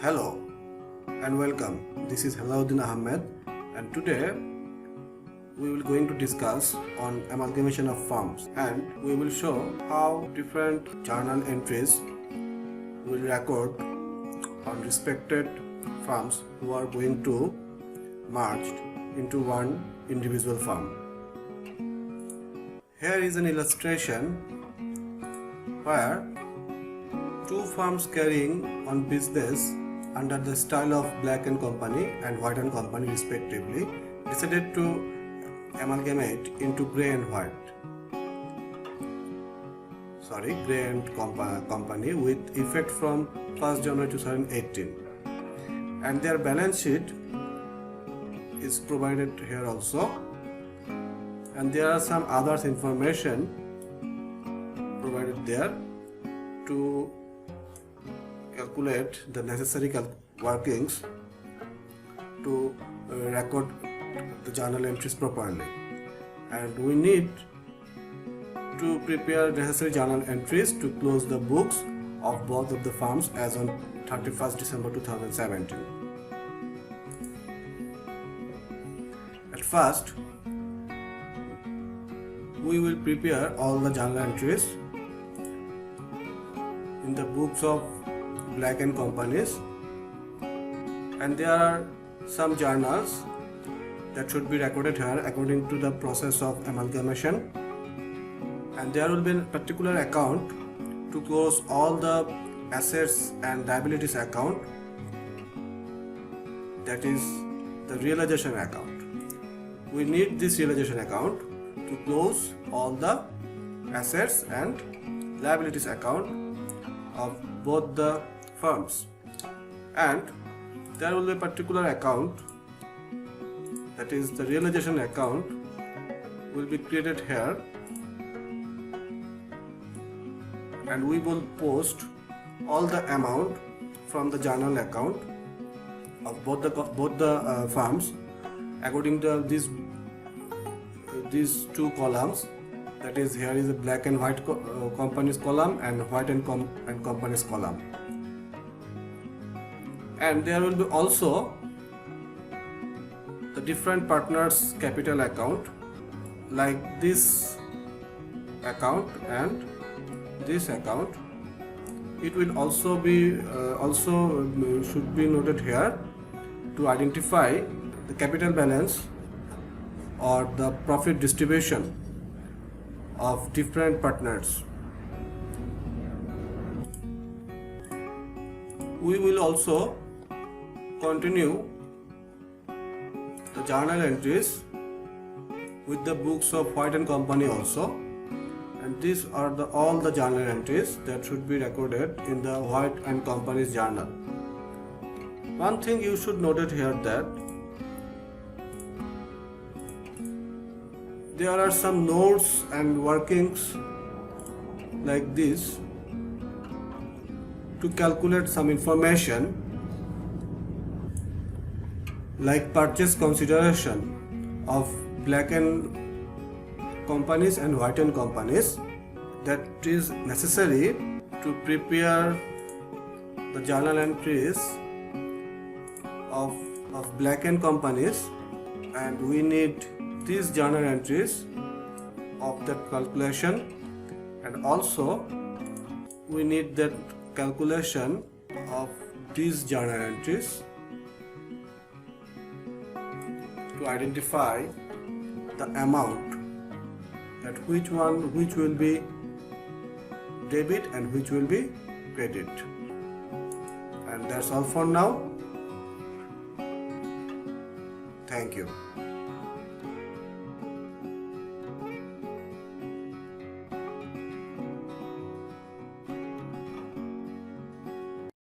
Hello and welcome. This is Halauddin Ahmed, and today we will going to discuss on amalgamation of firms, and we will show how different journal entries will record on respected firms who are going to merged into one individual firm. Here is an illustration where two firms carrying on business under the style of Black & Company and White & Company respectively decided to amalgamate into Gray & Company with effect from 1st January 2018, and their balance sheet is provided here also, and there are some other information provided there to calculate the necessary workings to record the journal entries properly, and we need to prepare necessary journal entries to close the books of both of the firms as on 31st December 2017. At first, we will prepare all the journal entries in the books of Black & Companies, and there are some journals that should be recorded here according to the process of amalgamation, and there will be a particular account to close all the assets and liabilities account, that is the realization account. We need this realization account to close all the assets and liabilities account of both the firms, and there will be a particular account, that is the realization account, will be created here, and we will post all the amount from the journal account of both the firms according to these two columns, that is here is a Black and White Companies column and White and Companies column, and there will be also the different partners capital account, like this account and this account. It will also be should be noted here to identify the capital balance or the profit distribution of different partners. We will also continue the journal entries with the books of White & Company also, and these are all the journal entries that should be recorded in the White & Company's journal. One thing you should note it here, that there are some notes and workings like this to calculate some information like purchase consideration of Black & Companies and White & Companies, that is necessary to prepare the journal entries of Black & Companies, and we need these journal entries of that calculation, and also we need that calculation of these journal entries to identify the amount, that which will be debit and which will be credit. And that's all for now. Thank you.